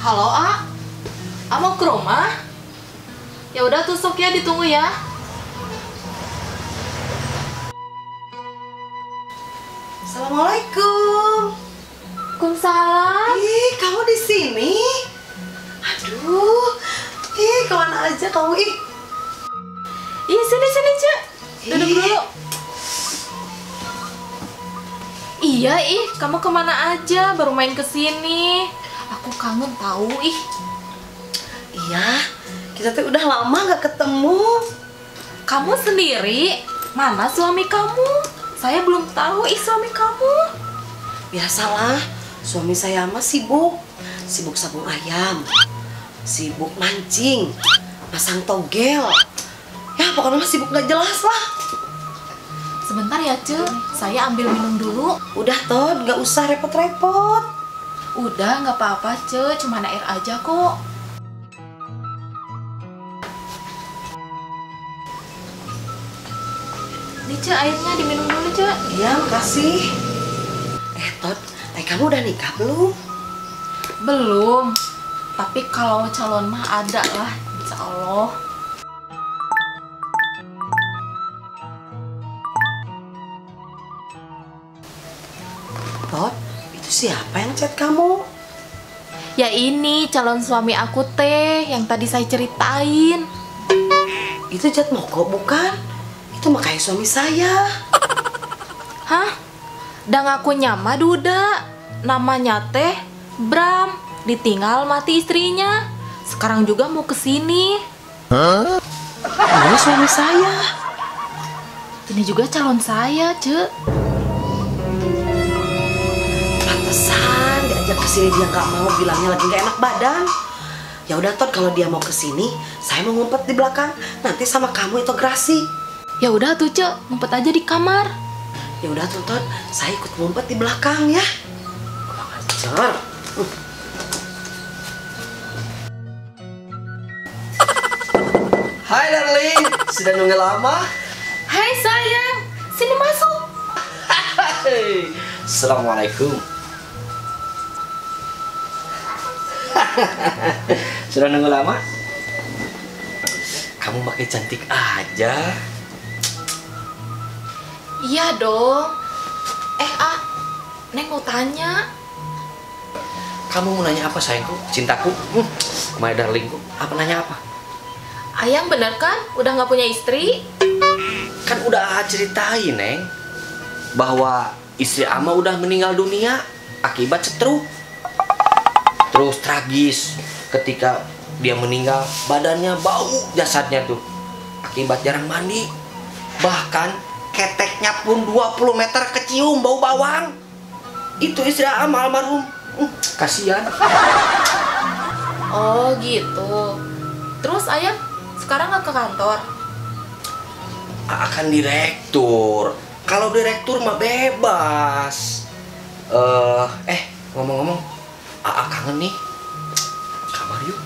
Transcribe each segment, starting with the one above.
Halo, A. A mau ke rumah? Ya udah tuh sok ya, ditunggu ya. Assalamualaikum. Waalaikumsalam. Ih, kamu di sini? Aduh. Ih, kemana aja kamu ih? Iya, sini Cek. Duduk dulu. Iya, kamu kemana aja? Baru main ke sini. Aku kangen tahu, Iya, kita tuh udah lama gak ketemu. Kamu sendiri? Mana suami kamu? Saya belum tahu suami kamu. Biasalah, suami saya mah sibuk. Sibuk sabung ayam. Sibuk mancing. Pasang togel. Ya, pokoknya mah sibuk gak jelas lah. Sebentar ya, Cek. Saya ambil minum dulu. Udah, Todd, gak usah repot-repot. Udah, nggak apa-apa, Cek. Cuma air aja kok. Nih, Cek, airnya diminum dulu, Cek. Iya, makasih. Todd, kamu udah nikah belum? Belum. Tapi kalau calon mah ada lah, insya Allah. Todd, itu siapa yang chat kamu? Ya ini calon suami aku teh yang tadi saya ceritain. Itu chat Moko bukan? Itu mah kayak suami saya. Hah? Dan ngakunya mah duda. Namanya teh Bram. Ditinggal mati istrinya. Sekarang juga mau kesini. Ini suami saya. Ini juga calon saya, Cek. Pantesan diajak kesini dia nggak mau, bilangnya lagi nggak enak badan. Ya udah Todd, kalau dia mau kesini, saya mau ngumpet di belakang. Nanti sama kamu integrasi. Ya udah tuh, Cek, ngumpet aja di kamar. Ya udah tuh Todd, saya ikut ngumpet di belakang ya. Kurang ajar. Hai darling, sudah nunggu lama? Hai sayang, sini masuk. Hai, Assalamualaikum. Sudah nunggu lama? Kamu makin cantik aja. Iya dong. Neng mau tanya. Kamu mau nanya apa sayangku, cintaku, my darlingku? Apa nanya apa? Ayang bener kan udah nggak punya istri? Kan udah ceritain Neng, bahwa istri Ama udah meninggal dunia akibat stroke. Terus tragis ketika dia meninggal, badannya bau jasadnya tuh akibat jarang mandi. Bahkan keteknya pun 20 meter kecium bau bawang. Itu istri Ama almarhum. Kasihan. Oh gitu. Terus Ayang sekarang nggak ke kantor? Akan direktur. Kalau direktur mah bebas. Ngomong-ngomong, kangen nih. Kamar yuk.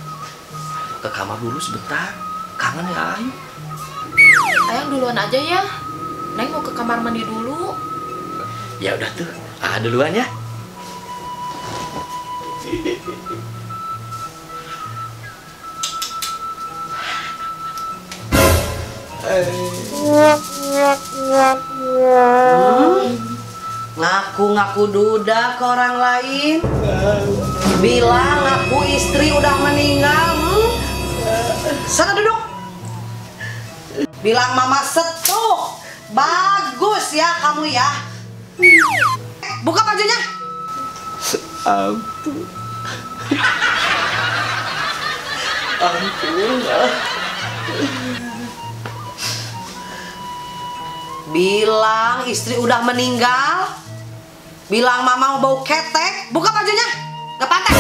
Ke kamar dulu sebentar. Kangen ya, ayo. Ayang duluan aja ya. Neng mau ke kamar mandi dulu. Ya udah tuh. Duluan ya. Ngaku-ngaku duda ke orang lain. Bilang ngaku istri udah meninggal. Sana duduk. Bilang mama setruk. Bagus ya kamu ya. Buka bajunya. Ampun. Ampun. Bilang istri udah meninggal. Bilang mama mau bau ketek. Buka bajunya. Gak pantas.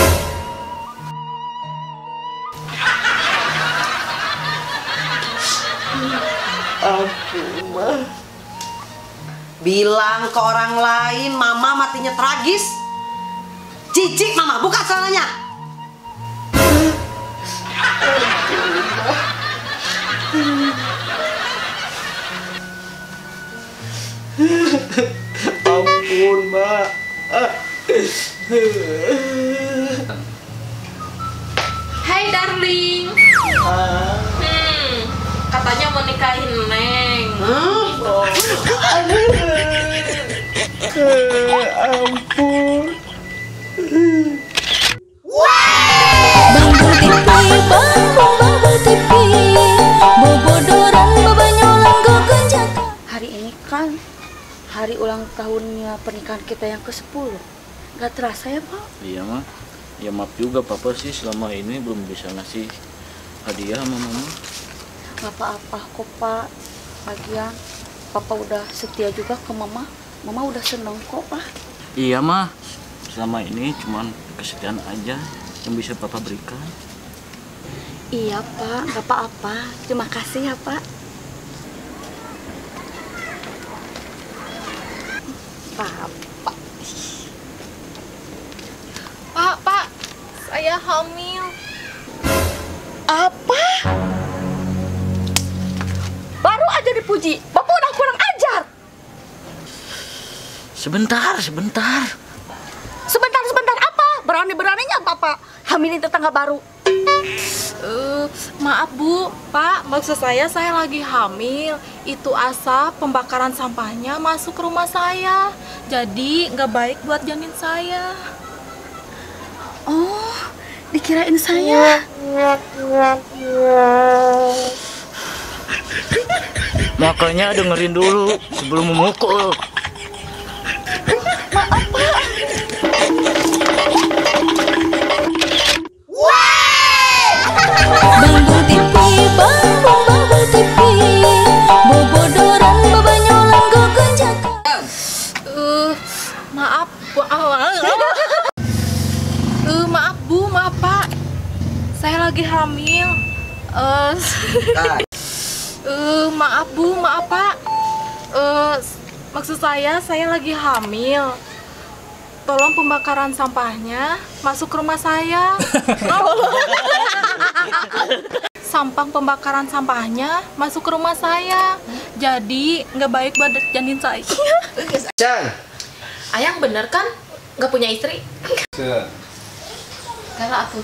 Ampun, mah. Bilang ke orang lain mama matinya tragis. Cicik mama, buka celananya. Ampun, Mbak. mau nikahin Neng. Ampun. Bang Tipi, bang Tipi, bobodoran babanyolan gogonjaka. Hari ini kan hari ulang tahunnya pernikahan kita yang ke-10. Gak terasa ya, Pak? Iya mah, ya maaf juga papa sih selama ini belum bisa ngasih hadiah sama mama. Gak apa-apa kok, Pak. Lagian papa udah setia juga ke mama. Mama udah seneng kok, Pak. Iya mah, selama ini cuman kesetiaan aja yang bisa papa berikan. Iya, Pak. Gak apa-apa. Terima kasih ya, Pak. Papa. Pak, saya hamil. Apa? Baru aja dipuji, Bapak udah kurang ajar. Sebentar. Sebentar apa? Berani-beraninya Bapak hamilin tetangga baru. Maaf Bu, Pak, maksud saya lagi hamil. Itu asap pembakaran sampahnya masuk ke rumah saya. Jadi nggak baik buat janin saya. Oh, dikirain saya. Makanya dengerin dulu sebelum memukul. Bang Tipi, bang Tipi, bobodoran babanyolan gogonjaka. Maaf, maaf Bu, maaf Pak. Saya lagi hamil. Maaf Bu, maaf Pak. Maksud saya lagi hamil. Tolong pembakaran sampahnya masuk ke rumah saya. Sampang pembakaran sampahnya masuk ke rumah saya. Jadi nggak baik buat janin saya. Chan. Ayang bener kan? Nggak punya istri? Kalau aku.